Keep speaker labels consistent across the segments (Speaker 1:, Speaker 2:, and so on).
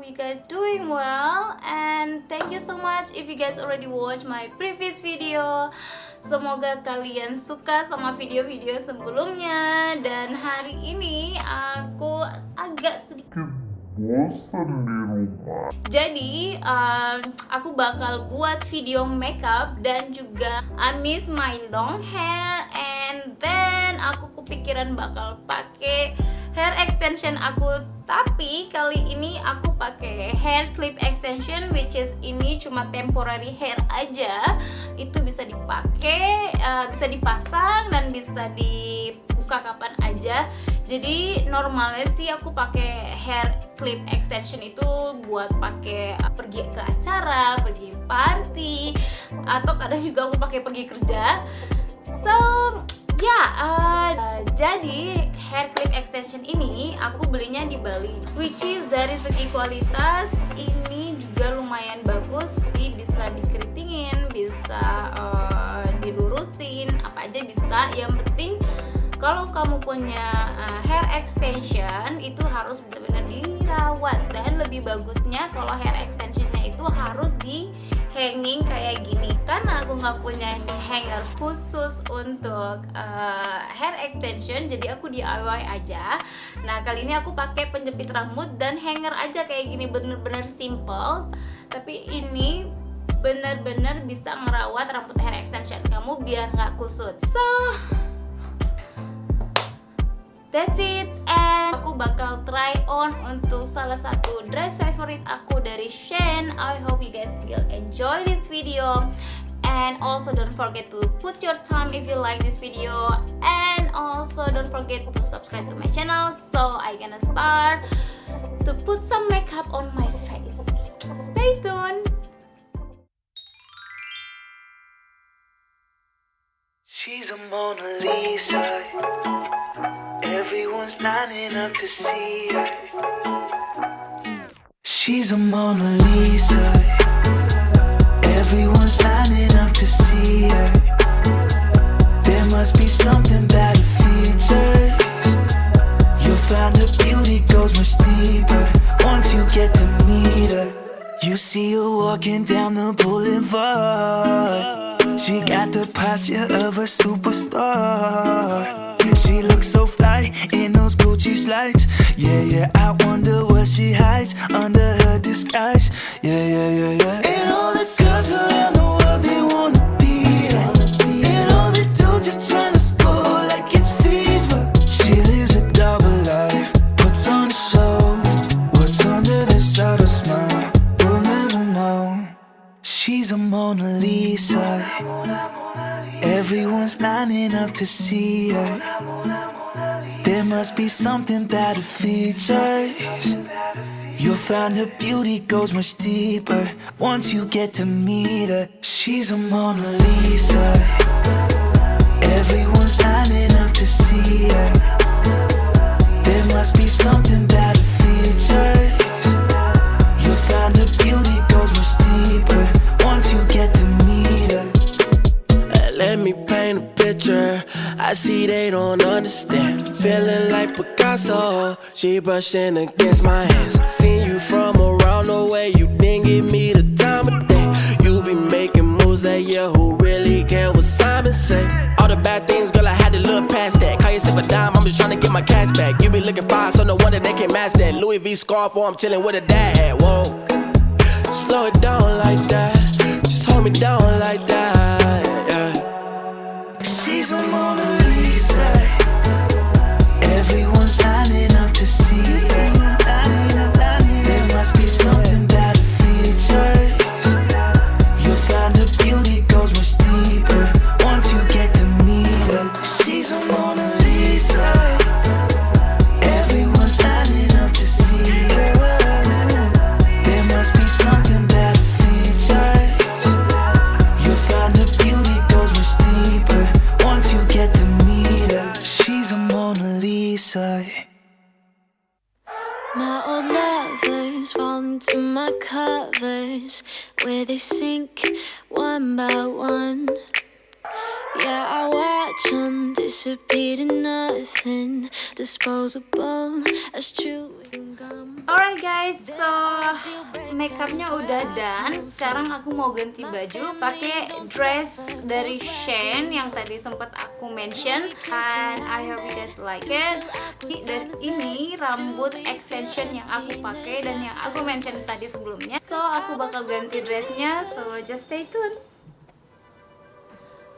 Speaker 1: you guys doing well, and thank you so much if you guys already watch my previous video. Semoga kalian suka sama video-video sebelumnya. Dan hari ini aku agak sedikit bosan di rumah. Jadi aku bakal buat video makeup dan juga I miss my long hair, and then aku kepikiran bakal pakai hair extension aku, tapi kali ini aku pakai hair clip extension, which is ini cuma temporary hair aja. Itu bisa dipakai, bisa dipasang dan bisa dibuka kapan aja. Jadi normalnya sih aku pakai hair clip extension itu buat pakai pergi ke acara, pergi party, atau kadang juga aku pakai pergi kerja. So jadi hair clip extension ini aku belinya di Bali, which is dari segi kualitas ini juga lumayan bagus sih, bisa dikeritingin, bisa dilurusin, apa aja bisa. Yang penting kalau kamu punya hair extension itu harus benar-benar dirawat, dan lebih bagusnya kalau hair extensionnya itu harus di hanging kayak gini, karena aku nggak punya hanger khusus untuk hair extension, jadi aku DIY aja. Nah kali ini aku pakai penjepit rambut dan hanger aja kayak gini, bener-bener simple, tapi ini bener-bener bisa ngerawat rambut hair extension kamu biar nggak kusut. So that's it, and aku bakal try on untuk salah satu dress favorite aku dari SHEIN. I hope you guys will enjoy this video, and also don't forget to put your time if you like this video, and also don't forget to subscribe to my channel so I gonna start to put some makeup on my face. Stay tuned.
Speaker 2: She's a Mona Lisa. Everyone's lining up to see her. She's a Mona Lisa. Everyone's lining up to see her. There must be something about her features. You'll find her beauty goes much deeper once you get to meet her. You see her walking down the boulevard. She got the posture of a superstar. She looks so fly in those Gucci slides. Yeah, I wonder what she hides under her disguise. Yeah. And all the girls around the world, they wanna be her. And all the dudes are trying to score like it's fever. She lives a double life, puts on a show. What's under the subtle smile, we'll never know. She's a Mona Lisa. Everyone's lining up to see her. There must be something about her features. You'll find her beauty goes much deeper once you get to meet her. She's a Mona Lisa. Everyone's lining up to see her. There must be something about her features. You'll find her beauty goes much deeper once you get to meet her.
Speaker 3: Let me paint a picture. I see they don't understand. Feeling like Picasso. She brushing against my hands. Seen you from around the way. You didn't give me the time of day. You be making moves that year. Who really care what Simon say? All the bad things, girl, I had to look past that. Call yourself a dime, I'm just trying to get my cash back. You be looking fine, so no wonder they can't match that. Louis V scarf, or I'm chilling with a dad. Whoa, slow it down like that. Just hold me down like that. Yeah.
Speaker 2: She's a Mona Lisa. Everyone's lining up to see her. There must be something about her features. You'll find her beauty goes much deeper once you get to meet her. She's a Mona Lisa. Everyone's lining up to see her. There must be something about her features. You'll find her beauty goes much deeper once you get to meet her. She's a Mona Lisa.
Speaker 4: My old lovers fall into my covers, where they sink one by one. Yeah, I watch them disappear to nothing, disposable as chewing gum.
Speaker 1: Alright guys, so makeupnya udah done. Sekarang aku mau ganti baju pakai dress dari SHEIN yang tadi sempat aku mention, and I hope you guys like it. Dan ini rambut extension yang aku pakai dan yang aku mention tadi sebelumnya. So aku bakal ganti dressnya, so just stay tuned.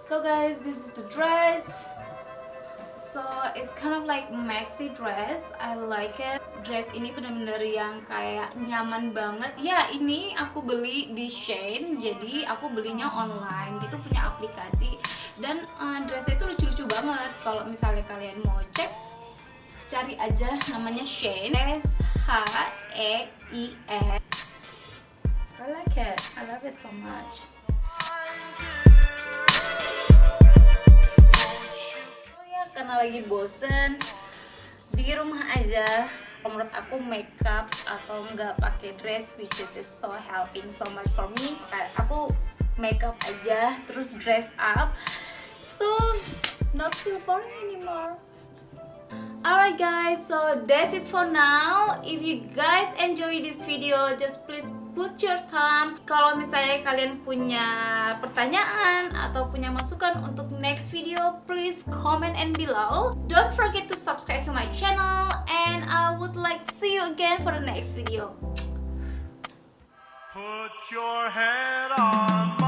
Speaker 1: So guys, this is the dress. So it's kind of like maxi dress. I like it. Dress ini bener-bener yang kayak nyaman banget. Ya, ini aku beli di SHEIN. Jadi aku belinya online gitu, punya aplikasi. Dan dressnya itu lucu-lucu banget. Kalau misalnya kalian mau cek, cari aja namanya SHEIN. SHEIN. I like it. I love it so much. Karena lagi bosen di rumah aja, menurut aku makeup atau nggak pakai dress, which is so helping so much for me. Kayak aku makeup aja terus dress up, so not feel boring anymore. Alright guys, so that's it for now. If you guys enjoy this video, just please put your thumb. Kalau misalnya kalian punya pertanyaan atau punya masukan untuk next video, please comment and below. Don't forget to subscribe to my channel, and I would like to see you again for the next video.
Speaker 5: Put your head on